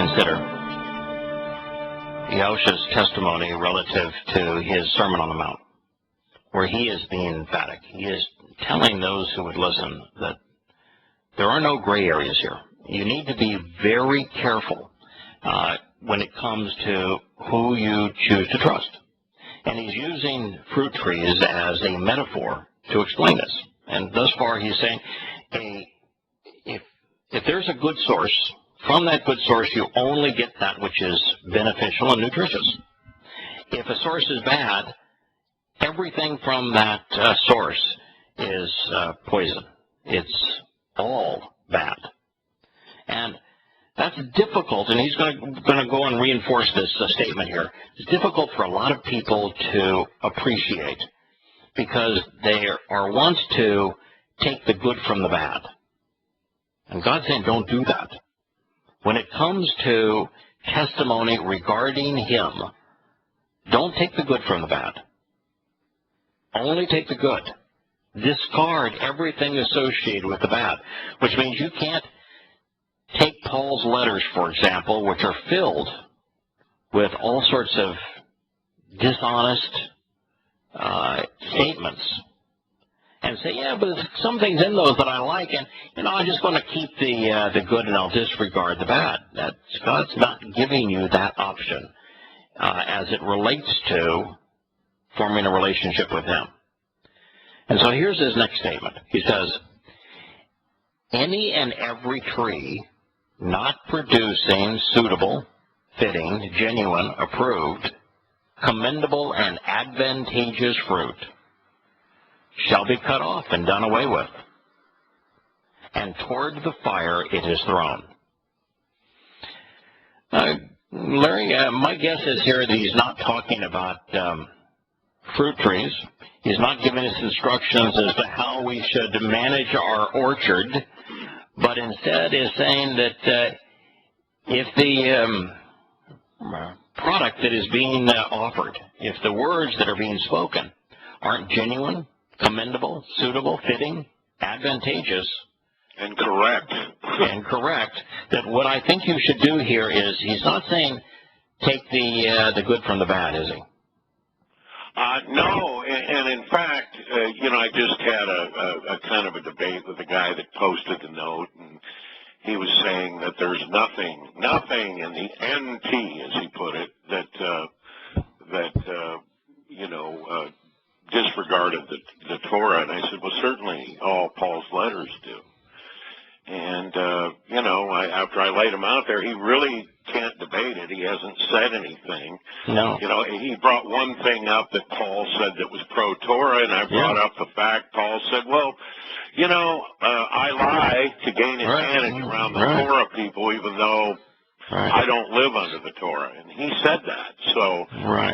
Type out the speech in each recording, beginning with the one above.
consider Yahushua's testimony relative to his Sermon on the Mount, where he is being emphatic. He is telling those who would listen that there are no gray areas here. You need to be very careful when it comes to who you choose to trust. And he's using fruit trees as a metaphor to explain this. And thus far he's saying, if there's a good source, from that good source you only get that which is beneficial and nutritious. If a source is bad, everything from that source is poison. It's all bad. And that's difficult, and he's going to go and reinforce this statement here. It's difficult for a lot of people to appreciate because they are wont to take the good from the bad. And God's saying, don't do that. When it comes to testimony regarding him, don't take the good from the bad. Only take the good. Discard everything associated with the bad, which means you can't take Paul's letters, for example, which are filled with all sorts of dishonest statements, and say, yeah, but there's some things in those that I like, and I'm just going to keep the good and I'll disregard the bad. God's not giving you that option as it relates to forming a relationship with him. And so here's his next statement. He says, any and every tree not producing suitable, fitting, genuine, approved, commendable, and advantageous fruit shall be cut off and done away with, and toward the fire it is thrown. Larry, my guess is here that he's not talking about fruit trees. He's not giving us instructions as to how we should manage our orchard, but instead is saying that if the product that is being offered, if the words that are being spoken aren't genuine, commendable, suitable, fitting, advantageous, and correct, that what I think you should do here is, he's not saying take the good from the bad, is he? No, and in fact, I just had a kind of a debate with a guy that posted the note, and he was saying that there's nothing in the NT, as he put it, that disregarded the Torah. And I said, well, certainly all Paul's letters do. And, after I laid him out there, he really can't debate it. He hasn't said anything. No. He brought one thing up that Paul said that was pro-Torah, and I brought up the fact Paul said, well, I lie to gain advantage around the Torah people, even though I don't live under the Torah. And he said that. So,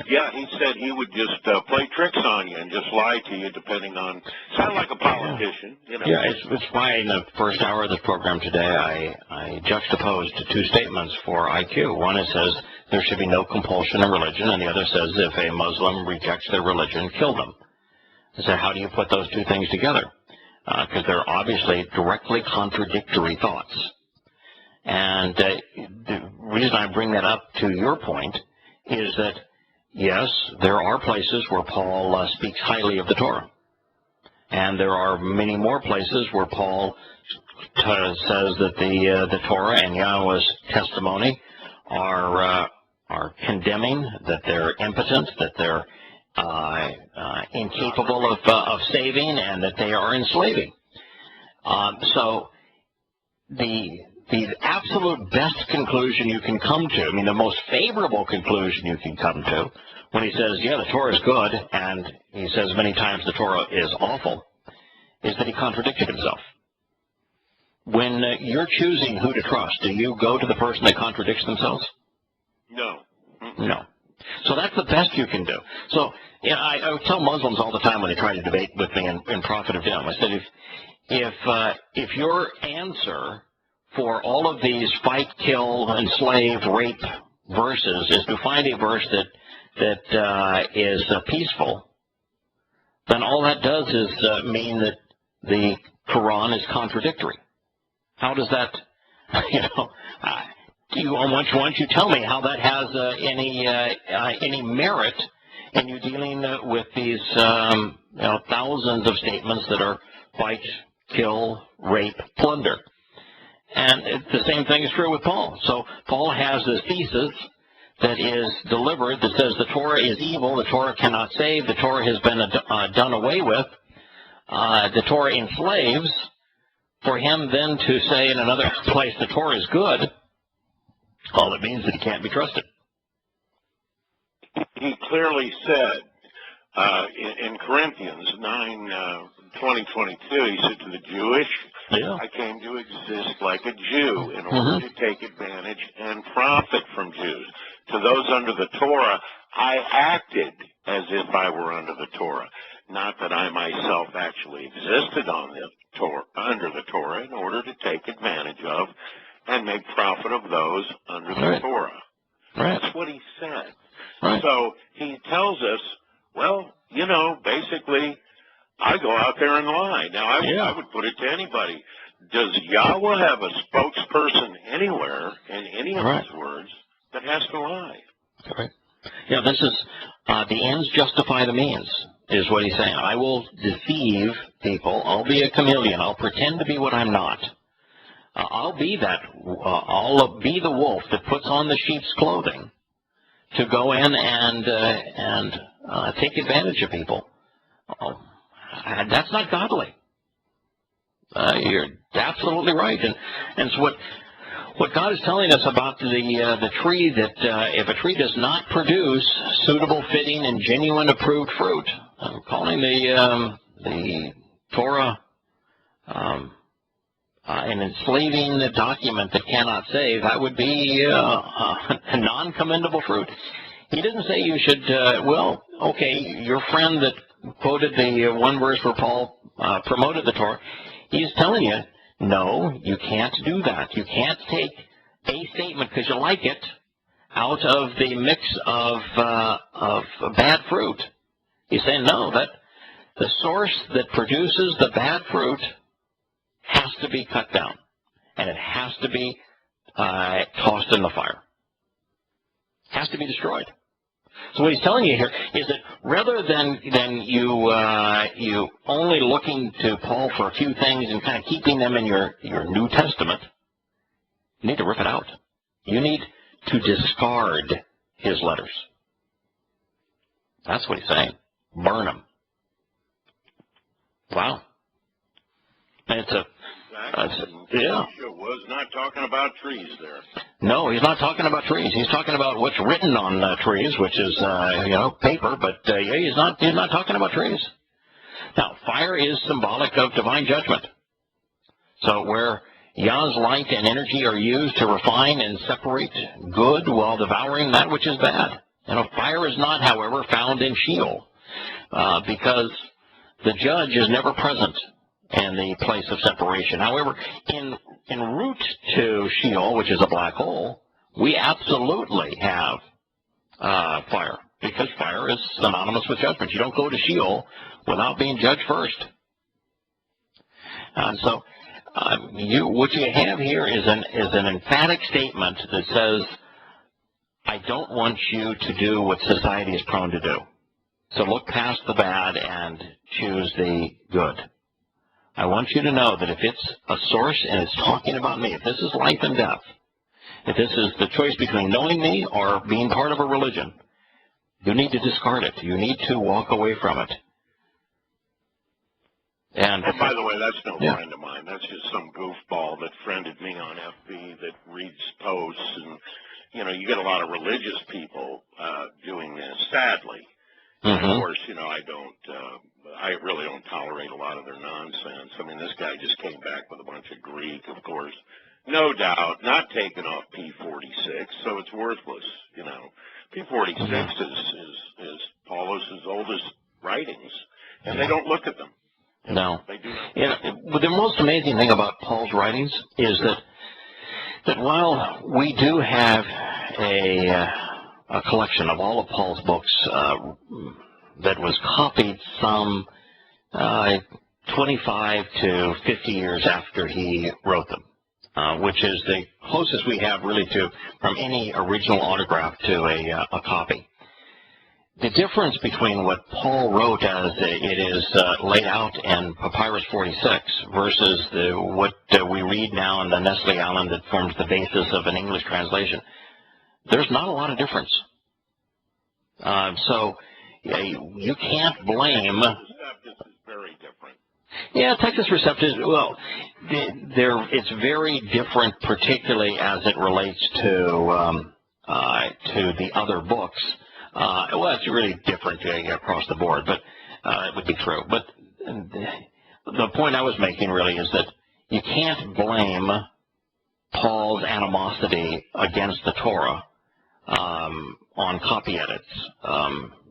yeah, he said he would just play tricks on you and just lie to you depending on, sound like a politician. Yeah, it's why in the first hour of the program today I juxtaposed two statements for IQ. One, it says there should be no compulsion in religion, and the other says if a Muslim rejects their religion, kill them. So how do you put those two things together? Because they're obviously directly contradictory thoughts. And the reason I bring that up to your point is that, yes, there are places where Paul speaks highly of the Torah. And there are many more places where Paul says that the Torah and Yahowah's testimony are condemning, that they're impotent, that they're incapable of saving, and that they are enslaving. So the absolute best conclusion you can come to, the most favorable conclusion you can come to, when he says, yeah, the Torah is good, and he says many times the Torah is awful, is that he contradicted himself. When you're choosing who to trust, do you go to the person that contradicts themselves? No. No. So that's the best you can do. So I tell Muslims all the time when they try to debate with me in Prophet of Doom, I said, if your answer for all of these fight, kill, enslave, rape verses is to find a verse that is peaceful, then all that does is mean that the Quran is contradictory. How does that, once you tell me how that has any merit in you dealing with these thousands of statements that are fight, kill, rape, plunder. And the same thing is true with Paul. So Paul has this thesis that is delivered that says the Torah is evil, the Torah cannot save, the Torah has been done away with, the Torah enslaves. For him then to say in another place the Torah is good, all it means is that he can't be trusted. He clearly said in Corinthians 9:20-22, he said to the Jewish, I came to exist like a Jew in order to take advantage and profit from Jews. To those under the Torah, I acted as if I were under the Torah. Not that I myself actually existed on the Torah, under the Torah, in order to take advantage of and make profit of those under the Torah. That's what he said. So he tells us, well, basically, I go out there and lie. Now, I would put it to anybody. Does Yahowah have a spokesperson anywhere in any of his words that has to lie? Yeah, this is the ends justify the means, is what he's saying. I will deceive people. I'll be a chameleon. I'll pretend to be what I'm not. I'll be that. I'll be the wolf that puts on the sheep's clothing to go in and take advantage of people. That's not godly. You're absolutely right. And so what God is telling us about the tree, that if a tree does not produce suitable, fitting, and genuine approved fruit, I'm calling the Torah an enslaving document that cannot save, that would be a non-commendable fruit. He didn't say you should, your friend that quoted the one verse where Paul promoted the Torah, he's telling you, no, you can't do that. You can't take a statement because you like it out of the mix of bad fruit. He's saying, no, that the source that produces the bad fruit has to be cut down, and it has to be tossed in the fire. It has to be destroyed. So what he's telling you here is that rather than you only looking to Paul for a few things and kind of keeping them in your New Testament, you need to rip it out. You need to discard his letters. That's what he's saying. Burn them. Wow. And it's was not talking about trees there. No, he's not talking about trees. He's talking about what's written on trees, which is paper. But he's not talking about trees. Now, fire is symbolic of divine judgment. So where Yah's light and energy are used to refine and separate good while devouring that which is bad. Fire is not, however, found in Sheol, because the judge is never present in the place of separation. However, en route to Sheol, which is a black hole, we absolutely have fire, because fire is synonymous with judgment. You don't go to Sheol without being judged first. And so what you have here is an emphatic statement that says, I don't want you to do what society is prone to do. So look past the bad and choose the good. I want you to know that if it's a source and it's talking about me, if this is life and death, if this is the choice between knowing me or being part of a religion, you need to discard it. You need to walk away from it. And by the way, that's no friend of mine. That's just some goofball that friended me on FB that reads posts. And, you get a lot of religious people doing this, sadly. And of course, I really don't tolerate a lot of their nonsense. I mean, this guy just came back with a bunch of Greek, of course. No doubt, not taken off P46, so it's worthless, P46 is Paulus' oldest writings, and they don't look at them. No. They do not. But the most amazing thing about Paul's writings is that while we do have a collection of all of Paul's books that was copied some 25 to 50 years after he wrote them. which is the closest we have really to from any original autograph to a copy. The difference between what Paul wrote as it is laid out in Papyrus 46 versus what we read now in the Nestle Island that forms the basis of an English translation, there's not a lot of difference. So you can't blame. This is very different. Yeah, Texas Receptus, well, it's very different, particularly as it relates to the other books. Well, it's really different across the board, but it would be true. But the point I was making really is that you can't blame Paul's animosity against the Torah on copy edits.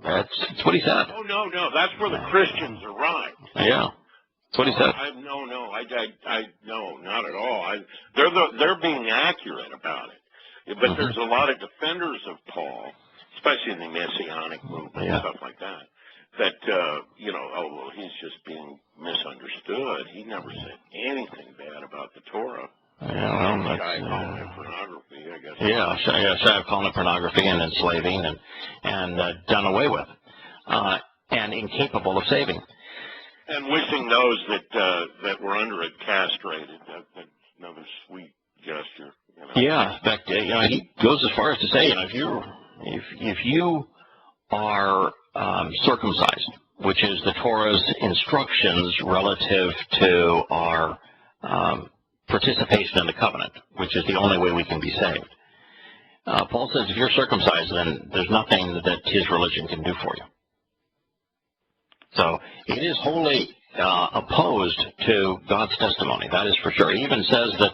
That's what he said. Oh, no, that's where the Christians are right. Yeah. That's what he said. No, not at all. They're being accurate about it. But there's a lot of defenders of Paul, especially in the Messianic movement and stuff like that, he's just being misunderstood. He never said anything bad about the Torah. Yeah, well, that's calling it pornography, I guess. Yeah, shy of calling it pornography and enslaving and done away with, and incapable of saving. And wishing those that were under it castrated. That's another sweet gesture. Yeah, in fact, he goes as far as to say, if you are circumcised, which is the Torah's instructions relative to our participation in the covenant, which is the only way we can be saved. Paul says if you're circumcised, then there's nothing that his religion can do for you. So it is wholly opposed to God's testimony, that is for sure. He even says that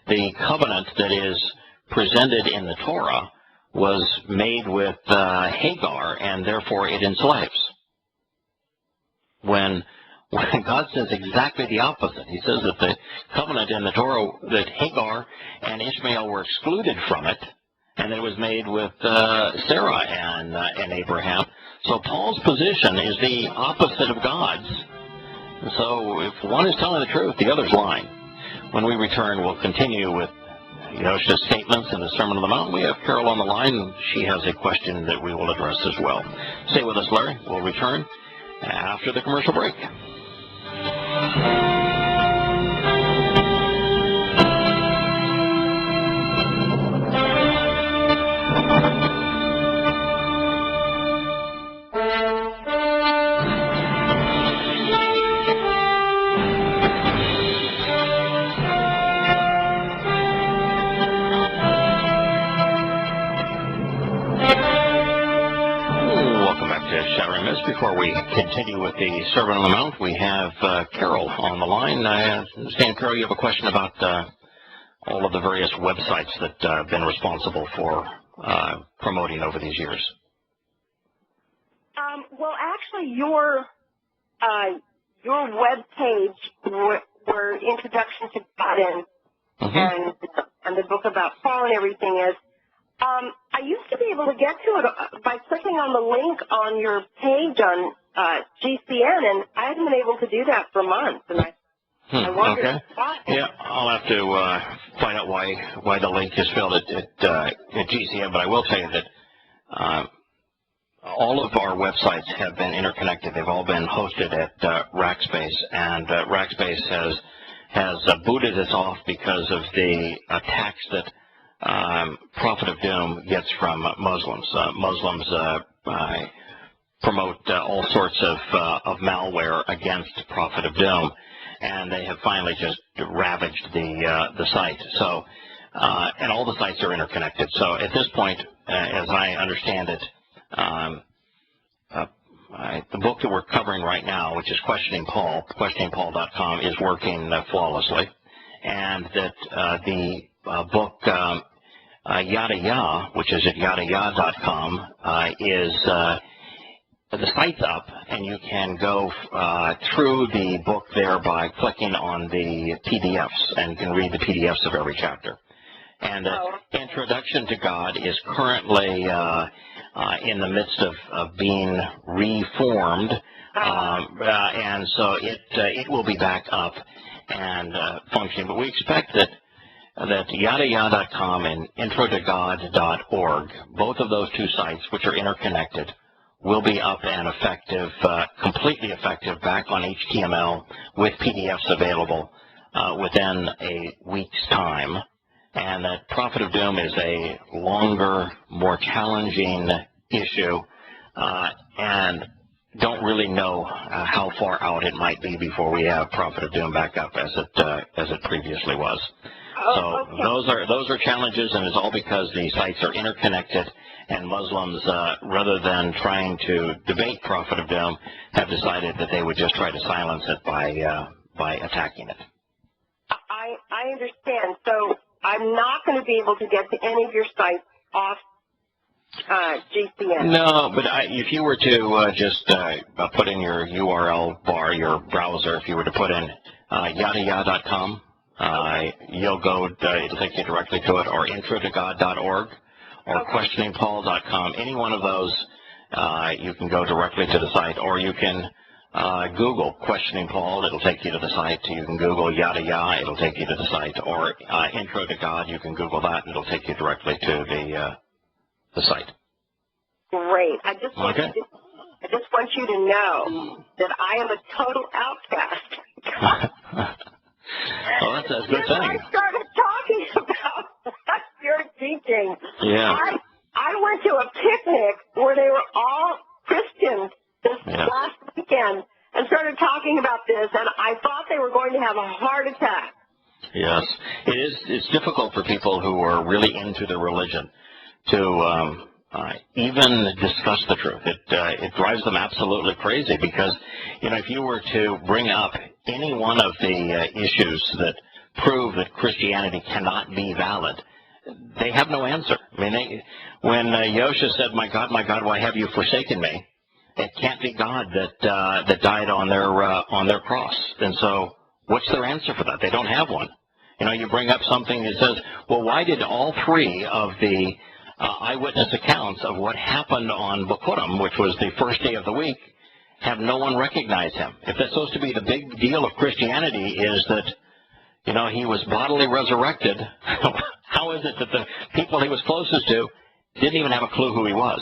the covenant that is presented in the Torah was made with Hagar, and therefore it enslaves. When God says exactly the opposite. He says that the covenant in the Torah, that Hagar and Ishmael were excluded from it, and it was made with Sarah and Abraham. So Paul's position is the opposite of God's. So if one is telling the truth, the other's lying. When we return, we'll continue with Yahowah's statements in the Sermon on the Mount. We have Carol on the line, and she has a question that we will address as well. Stay with us, Larry. We'll return after the commercial break. Shattering Myths. Before we continue with the Sermon on the Mount, we have Carol on the line. I understand, Carol, you have a question about all of the various websites that have been responsible for promoting over these years. Well, actually, your web page where Introduction to God and the book about Paul and everything is. I used to be able to get to it by clicking on the link on your page on GCN, and I haven't been able to do that for months. And I wondered why. Yeah, I'll have to find out why the link is filled at GCN, but I will tell you that all of our websites have been interconnected. They've all been hosted at Rackspace, and Rackspace has booted us off because of the attacks that Prophet of Doom gets from Muslims. Muslims promote all sorts of malware against Prophet of Doom, and they have finally just ravaged the site. So, and all the sites are interconnected. So at this point, as I understand it, the book that we're covering right now, which is Questioning Paul, questioningpaul.com, is working flawlessly, and that the book Yahowah, which is at yahowah.com, is the site's up, and you can go through the book there by clicking on the PDFs, and you can read the PDFs of every chapter. And Introduction to God is currently in the midst of being reformed, and so it will be back up and functioning. But we expect that that Yahowah.com and introdogod.org, both of those two sites, which are interconnected, will be up and effective, completely effective, back on HTML with PDFs available within a week's time. And that Prophet of Doom is a longer, more challenging issue, and don't really know how far out it might be before we have Prophet of Doom back up as it previously was. Oh, okay. So those are challenges, and it's all because the sites are interconnected, and Muslims, rather than trying to debate Prophet of Doom, have decided that they would just try to silence it by attacking it. I understand. So I'm not going to be able to get to any of your sites off GCN. No, but if you were to just put in your URL bar, your browser, if you were to put in Yahowah.com, you'll go, it'll take you directly to it, or introdogod.org, or questioningpaul.com. Any one of those, you can go directly to the site, or you can Google Questioning Paul, it'll take you to the site. You can Google Yahowah, it'll take you to the site, or Intro to God, you can Google that, and it'll take you directly to the site. Great. I just want you to know that I am a total outcast. Well, that's a good thing. I started talking about what you're teaching. Yeah. I went to a picnic where they were all Christians this last weekend and started talking about this, and I thought they were going to have a heart attack. Yes. It's difficult for people who are really into the religion to even discuss the truth. It drives them absolutely crazy because, if you were to bring up any one of the issues that prove that Christianity cannot be valid, they have no answer. I mean, when Yosha said, my God, why have you forsaken me?" It can't be God that died on their cross. And so, what's their answer for that? They don't have one. You bring up something that says, well, why did all three of the eyewitness accounts of what happened on Bikurim, which was the first day of the week, have no one recognize him? If that's supposed to be the big deal of Christianity is that, he was bodily resurrected, how is it that the people he was closest to didn't even have a clue who he was?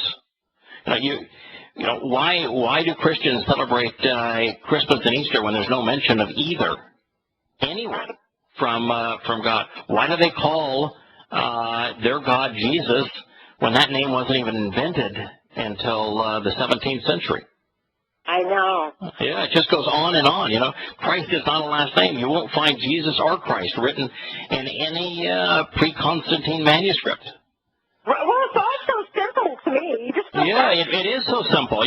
Why do Christians celebrate Christmas and Easter when there's no mention of either anyone from God? Why do they call their God Jesus when that name wasn't even invented until the 17th century? I know. Yeah, it just goes on and on. Christ is not a last name. You won't find Jesus or Christ written in any pre-Constantine manuscript. Well, it's also simple to me. Yeah, it is so simple.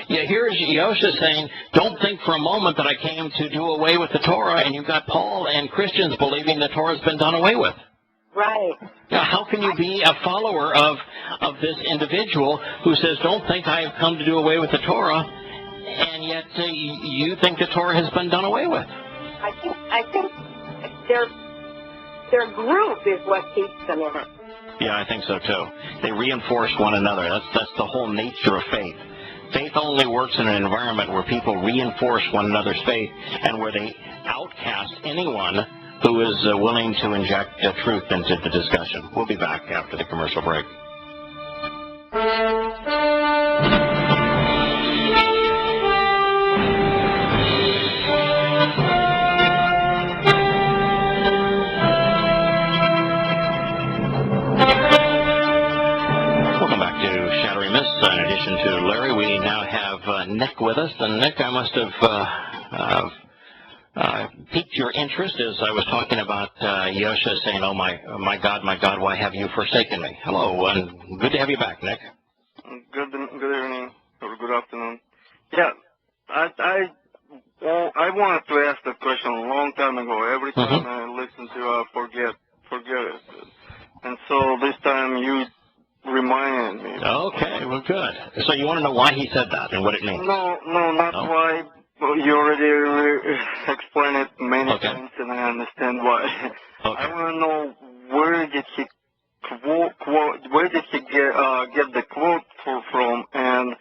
Here's Yosha saying, don't think for a moment that I came to do away with the Torah, and you've got Paul and Christians believing the Torah's been done away with. Right. Now, how can you be a follower of this individual who says, don't think I have come to do away with the Torah, and yet you think the Torah has been done away with? I think their group is what keeps them in it. Yeah, I think so too. They reinforce one another. That's the whole nature of faith. Faith only works in an environment where people reinforce one another's faith and where they outcast anyone who is willing to inject truth into the discussion. We'll be back after the commercial break. Shattering Myths. In addition to Larry, we now have Nick with us. And Nick, I must have piqued your interest as I was talking about Yosha saying, "Oh my God, why have you forsaken me?" Hello, and good to have you back, Nick. Good evening or good afternoon. Yeah, I wanted to ask that question a long time ago. Every time I listen to you, I forget it. And so this time you reminded me. Okay, well, good. So you want to know why he said that and what it means? No, not why. You already explained it many times, and I understand why. Okay. I want to know where did he get the quote from, and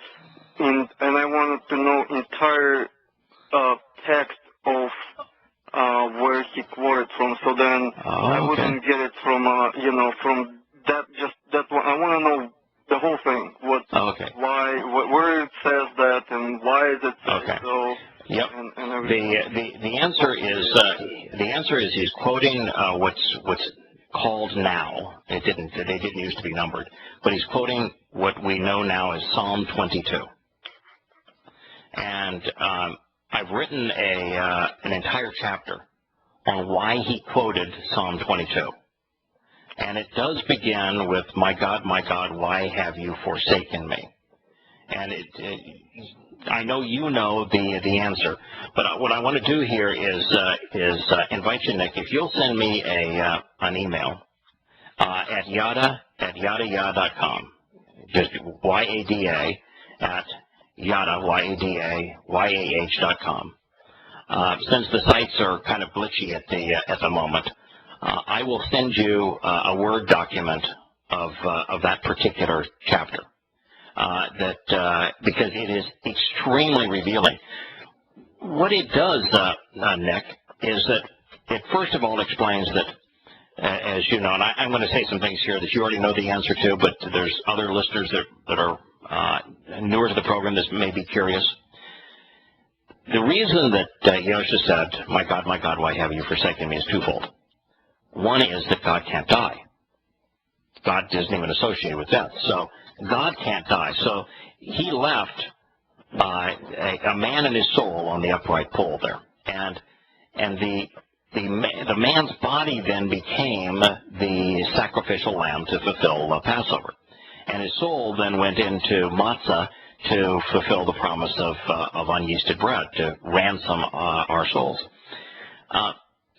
I wanted to know entire text of where he quoted from. So then I wouldn't get it from, from that, just that one. I want to know the whole thing. Where it says that, and why is it so? Yep. And everything. The answer is he's quoting what's called now. They didn't used to be numbered, but he's quoting what we know now as Psalm 22. And I've written an entire chapter on why he quoted Psalm 22. And it does begin with, my God, why have you forsaken me? And I know you know the answer, but what I want to do here is invite you, Nick, if you'll send me an email at yada@yahowah.com, just YADA at YADAYAH.com. Since the sites are kind of glitchy at the moment, I will send you a Word document of that particular chapter. Because it is extremely revealing. What it does, Nick, is that it first of all explains that, as you know, and I'm going to say some things here that you already know the answer to, but there's other listeners that are newer to the program that may be curious. The reason that Yosha said, my God, why have you forsaken me, is twofold. One is that God can't die. God isn't even associated with death. So God can't die. So he left a man and his soul on the upright pole there. And the man's body then became the sacrificial lamb to fulfill Passover. And his soul then went into matzah to fulfill the promise of unyeasted bread, to ransom our souls.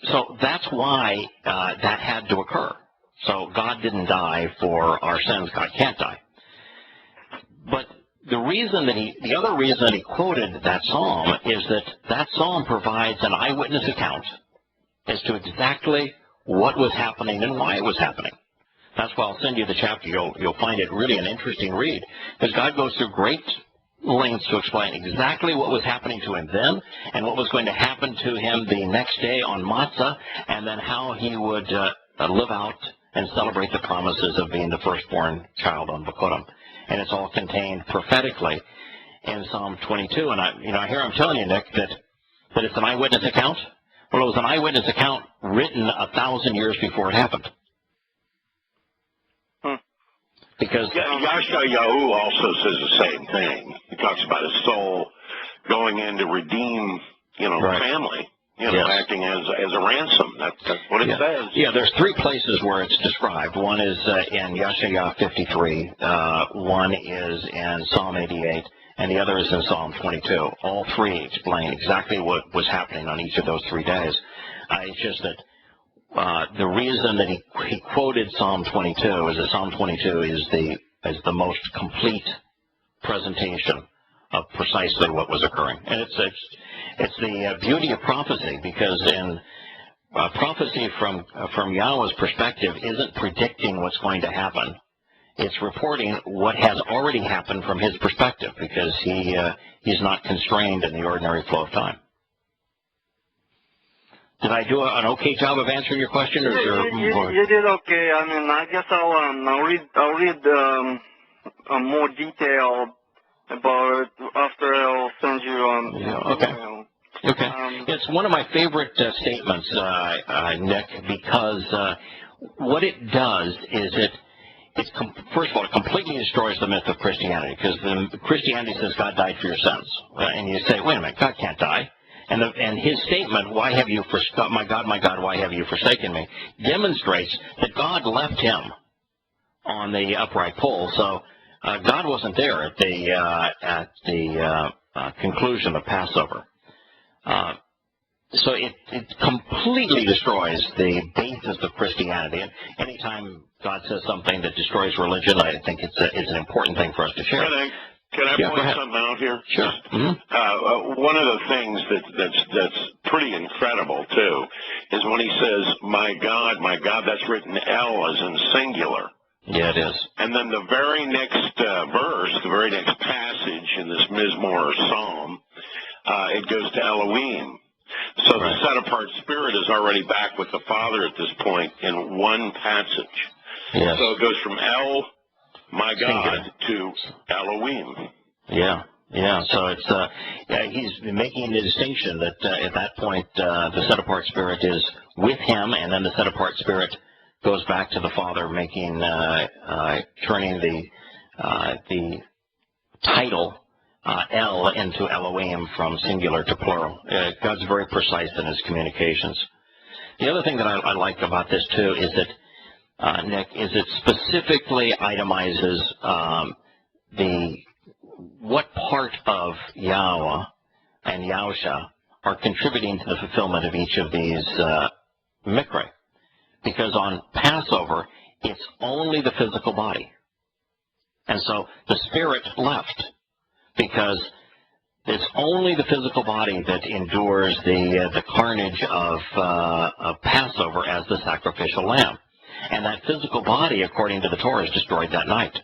So that's why that had to occur. So God didn't die for our sins. God can't die. But the other reason that he quoted that psalm is that psalm provides an eyewitness account as to exactly what was happening and why it was happening. That's why I'll send you the chapter. You'll find it really an interesting read, because God goes through great lengths to explain exactly what was happening to him then and what was going to happen to him the next day on Matzah, and then how he would live out and celebrate the promises of being the firstborn child on Bikurim. And it's all contained prophetically in Psalm 22. And I here I'm telling you, Nick, that it's an eyewitness account. Well, it was an eyewitness account written 1,000 years before it happened. Because Yahowah also says the same thing. He talks about his soul going in to redeem, family, acting as a ransom. That's what it says. Yeah, there's three places where it's described. One is in Yahowah 53. One is in Psalm 88. And the other is in Psalm 22. All three explain exactly what was happening on each of those 3 days. It's just that the reason that he quoted Psalm 22 is that Psalm 22 is the most complete presentation of precisely what was occurring. And it's the beauty of prophecy, because in prophecy from Yahowah's perspective isn't predicting what's going to happen. It's reporting what has already happened from his perspective, because he's not constrained in the ordinary flow of time. Did I do an okay job of answering your question? Or you did okay. I mean, I guess I'll read more detail about it after I'll send you on. Okay. Okay. It's one of my favorite statements, Nick, because what it does is first of all, it completely destroys the myth of Christianity, because Christianity says God died for your sins, and you say, wait a minute, God can't die. And his statement, my God, why have you forsaken me, demonstrates that God left him on the upright pole. So God wasn't there at the conclusion of Passover. So it completely destroys the basis of Christianity. And anytime God says something that destroys religion, I think it's an important thing for us to share. Can I point something out here? Sure. Mm-hmm. One of the things that's pretty incredible, too, is when he says, my God, that's written L as in singular. Yeah, it is. And then the very next verse, the very next passage in this Mizmor or Psalm, it goes to Elohim. So So the set-apart spirit is already back with the Father at this point in one passage. Yes. So it goes from El, my God, Singular. to Elohim. Yeah. Yeah, so it's he's making the distinction that at that point the set-apart spirit is with him, and then the set-apart spirit goes back to the Father, making turning the title El into Elohim from singular to plural. God's very precise in his communications. The other thing that I like about this too is that Nick, is it specifically itemizes what part of Yahowah and Yahusha are contributing to the fulfillment of each of these mikra. Because on Passover, it's only the physical body. And so the spirit left, because it's only the physical body that endures the carnage of Passover as the sacrificial lamb. And that physical body, according to the Torah, is destroyed that night.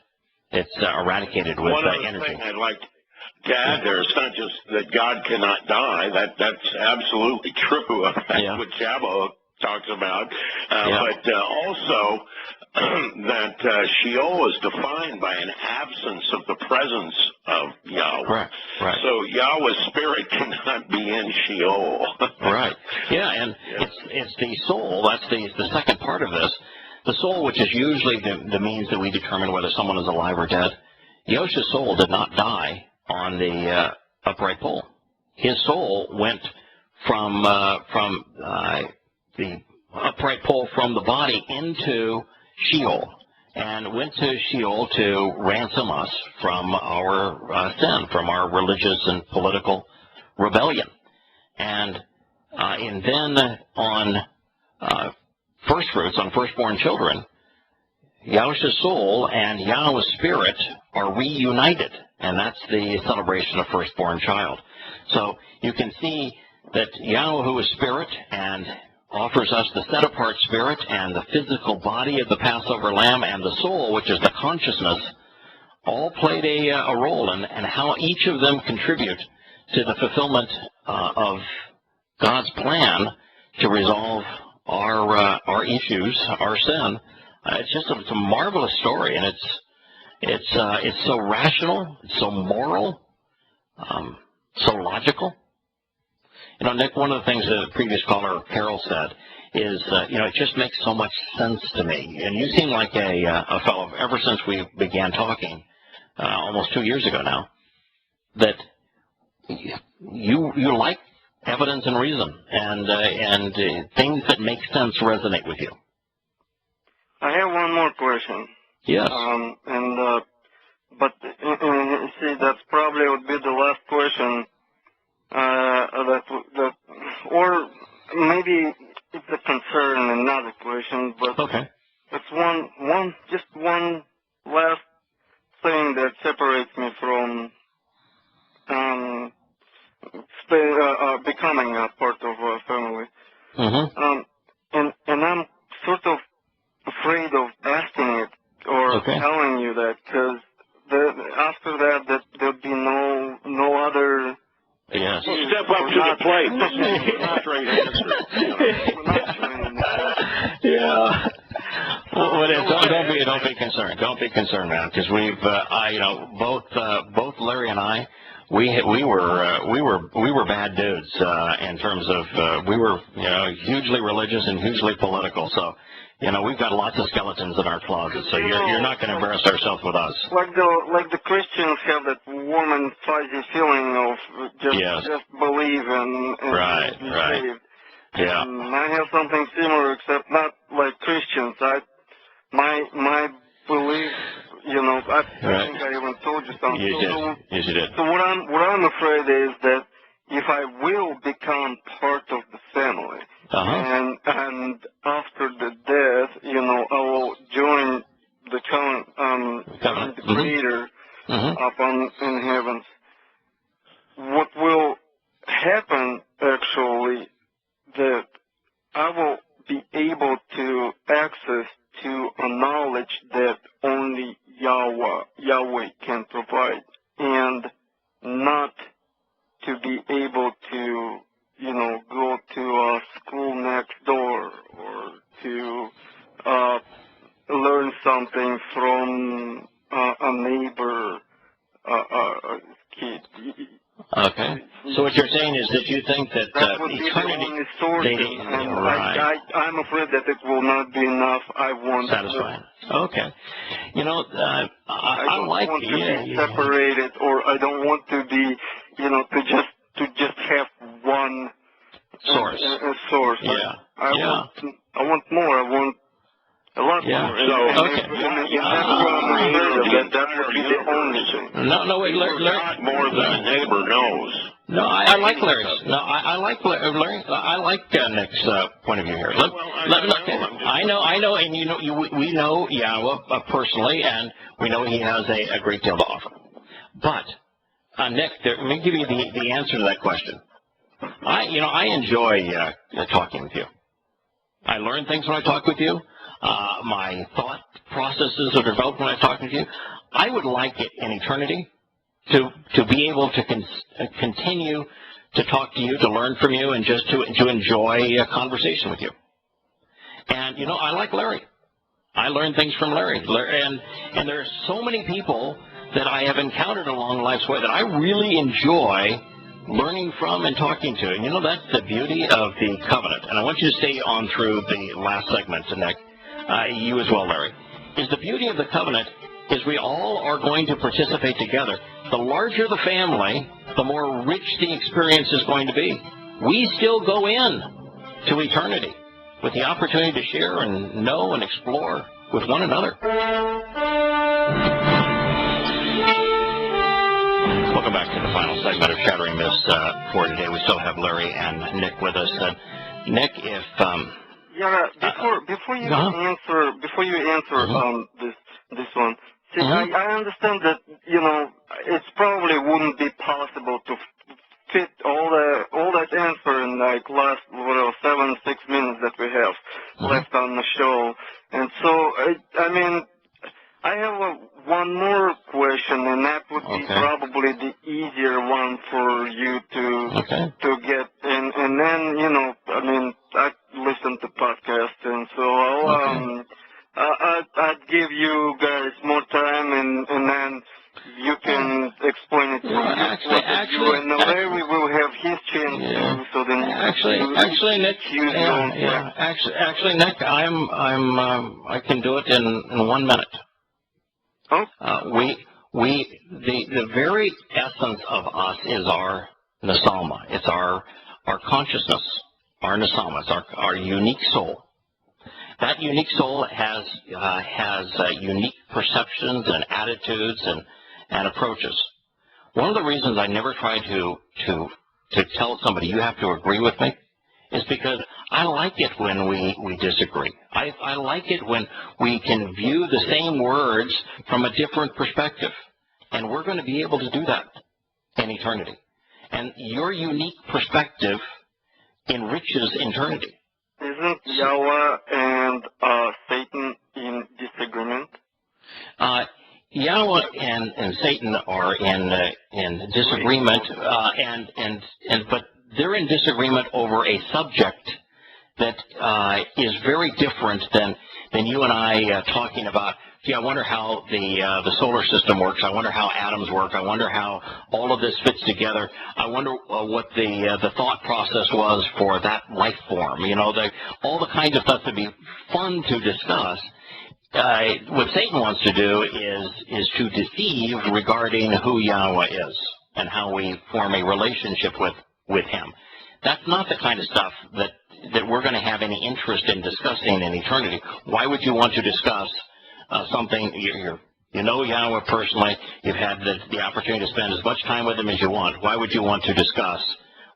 It's eradicated with energy. One other thing I'd like to add there, it's not just that God cannot die. That's absolutely true. That's what Yahowah talks about. But also that Sheol is defined by an absence of the presence of Yahweh. Correct. Right. So Yahweh's spirit cannot be in Sheol. Right. Yeah, and it's the soul. That's the second part of this. The soul, which is usually the means that we determine whether someone is alive or dead. Yahusha's soul did not die on the upright pole. His soul went from the upright pole from the body into Sheol, and went to Sheol to ransom us from our sin, from our religious and political rebellion. And then on first fruits, on firstborn children, Yahusha's soul and Yahweh's spirit are reunited, and that's the celebration of firstborn child. So you can see that Yahweh, who is spirit and offers us the set-apart spirit and the physical body of the Passover lamb, and the soul, which is the consciousness, all played a role in how each of them contribute to the fulfillment of God's plan to resolve our issues, our sin. It's a marvelous story, and it's so rational, it's so moral, so logical. Nick, one of the things that the previous caller, Carol, said is, it just makes so much sense to me. And you seem like a fellow, ever since we began talking, almost 2 years ago now, that you like evidence and reason, and things that make sense resonate with you. I have one more question. Yes. But see, that's probably would be the last question. Or maybe it's a concern and not a question, but okay. It's just one last thing that separates me from becoming a part of a family. Mm-hmm. And I'm sort of afraid of asking it or telling you that, because after that there'll be no other. Yes. Well, step up to the plate. Straight answer. Yeah. Well, don't be concerned. Don't be concerned, man, because we've, both Larry and I, we were bad dudes in terms of we were hugely religious and hugely political. So we've got lots of skeletons in our closet. So you're not going to embarrass ourselves with us. Like the Christians have that warm and fuzzy feeling of just believe and right. Saved. Yeah. And I have something similar, except not like Christians. My belief, I think I even told you something. Yes, you did. So what I'm afraid is that if I will become part of the family, and after the death, I will join the the Creator up in heavens. What will happen actually, that I will be able to access to a knowledge that only Yahweh can provide, and not to be able to, go to So what you're saying is that you think that that would be eternity... the only source, and right. I'm afraid that it will not be enough. I want satisfying. Okay. You know, I don't like want to be separated, or I don't want to be, to just have one source. A source. Yeah. I want more. I want a lot more. So, okay. That would be the only thing. No, wait, Larry. Not more than a neighbor knows. No, I like Larry's. No, I like Larry. I like Nick's point of view here. I know, and we know Yahowah personally, and we know he has a great deal to offer. But Nick, let me give you the answer to that question. I enjoy talking with you. I learn things when I talk with you. My thought processes are developed when I talk with you. I would like it in eternity to be able to continue to talk to you, to learn from you, and just to enjoy a conversation with you. And, I like Larry. I learn things from Larry. And there are so many people that I have encountered along life's way that I really enjoy learning from and talking to. And, that's the beauty of the covenant. And I want you to stay on through the last segment, Nick. You as well, Larry. Is the beauty of the covenant is we all are going to participate together. The larger the family, the more rich the experience is going to be. We still go in to eternity with the opportunity to share and know and explore with one another. Welcome back to the final segment of Shattering Myths for today. We still have Larry and Nick with us. Nick, if before you answer this one. See, I understand that it probably wouldn't be possible to fit all that answer in like last 7-6 minutes that we have left on the show, and so I have one more question, and that would be probably the easier one for you to get, and then I listen to podcasts, and so I'd give you guys more time, and then you can explain it to you, and Larry will have his chance too. So then actually, Nick, Nick, I can do it in 1 minute. Oh. The very essence of us is our nesama. It's our consciousness, our nesama. It's our unique soul. That unique soul has unique perceptions and attitudes and approaches. One of the reasons I never try to tell somebody you have to agree with me is because I like it when we disagree. I like it when we can view the same words from a different perspective. And we're going to be able to do that in eternity. And your unique perspective enriches eternity. Isn't Yahowah and Satan in disagreement? Yahowah and Satan are in disagreement, but they're in disagreement over a subject that is very different than you and I talking about. Gee, I wonder how the solar system works. I wonder how atoms work. I wonder how all of this fits together. I wonder what the thought process was for that life form. All the kinds of stuff that'd be fun to discuss. What Satan wants to do is to deceive regarding who Yahowah is and how we form a relationship with him. That's not the kind of stuff that we're going to have any interest in discussing in eternity. Why would you want to discuss something you know Yahowah personally? You've had the opportunity to spend as much time with him as you want. Why would you want to discuss?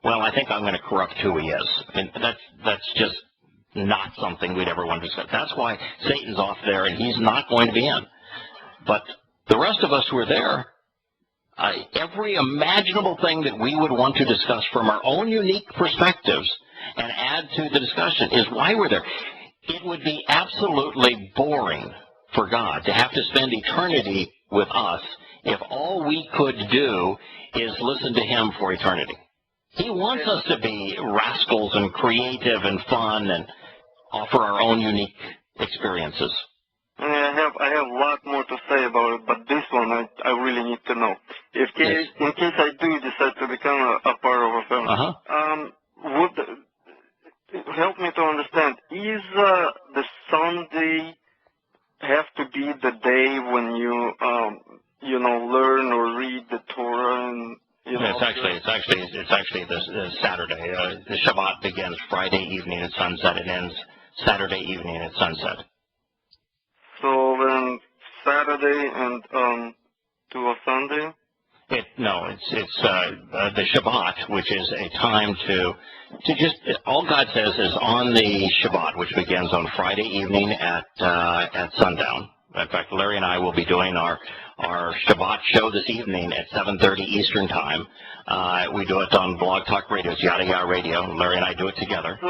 Well, I think I'm going to corrupt who he is. And that's just not something we'd ever want to discuss. That's why Satan's off there, and he's not going to be in. But the rest of us who are there, every imaginable thing that we would want to discuss from our own unique perspectives and add to the discussion is why we're there. It would be absolutely boring for God to have to spend eternity with us if all we could do is listen to him for eternity. He wants us to be rascals and creative and fun and offer our own unique experiences. I have a lot more to say about it, but this one I really need to know. In case I do decide to become a part of a family, would help me to understand, is the Sunday have to be the day when you learn or read the Torah and It's actually the Saturday. The Shabbat begins Friday evening at sunset and ends Saturday evening at sunset. So then Saturday and to a Sunday? It's the Shabbat, which is a time to just, all God says is on the Shabbat, which begins on Friday evening at sundown. In fact, Larry and I will be doing our Shabbat show this evening at 7:30 Eastern Time. We do it on Blog Talk Radio. It's Yahowah Radio. Larry and I do it together. So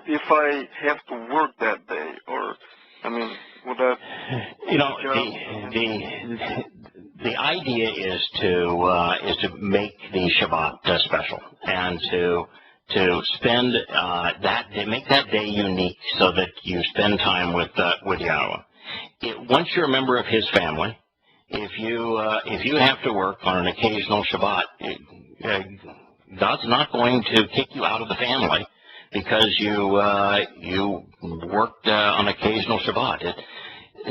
if I have to work that day, or, would that... The idea is to make the Shabbat special and to spend make that day unique so that you spend time with Yahowah. Once you're a member of His family, if you have to work on an occasional Shabbat, God's not going to kick you out of the family because you worked on occasional Shabbat.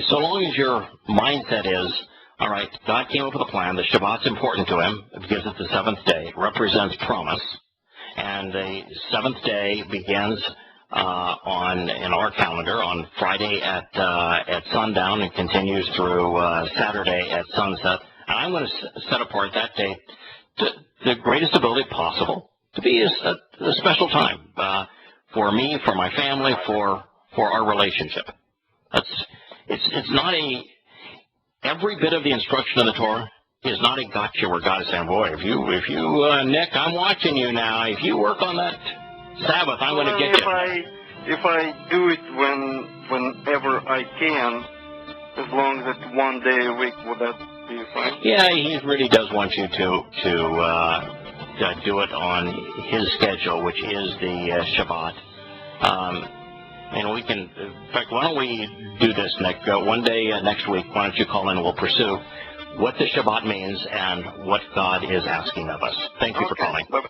So long as your mindset is, all right, God came up with a plan. The Shabbat's important to Him because it's the seventh day. It represents promise. And the seventh day begins in our calendar on Friday at sundown and continues through Saturday at sunset. And I'm going to set apart that day to the greatest ability possible to be a special time for me, for my family, for our relationship. It's not every bit of the instruction of the Torah is not a gotcha where God is saying, boy, if you Nick, I'm watching you now. If you work on that Sabbath, I'm going to get you. If I do it whenever I can, as long as it's one day a week, would that be fine? Yeah, He really does want you to do it on His schedule, which is the Shabbat. And we can, in fact, why don't we do this, Nick? One day next week, why don't you call in and we'll pursue what the Shabbat means and what God is asking of us. Thank you for calling.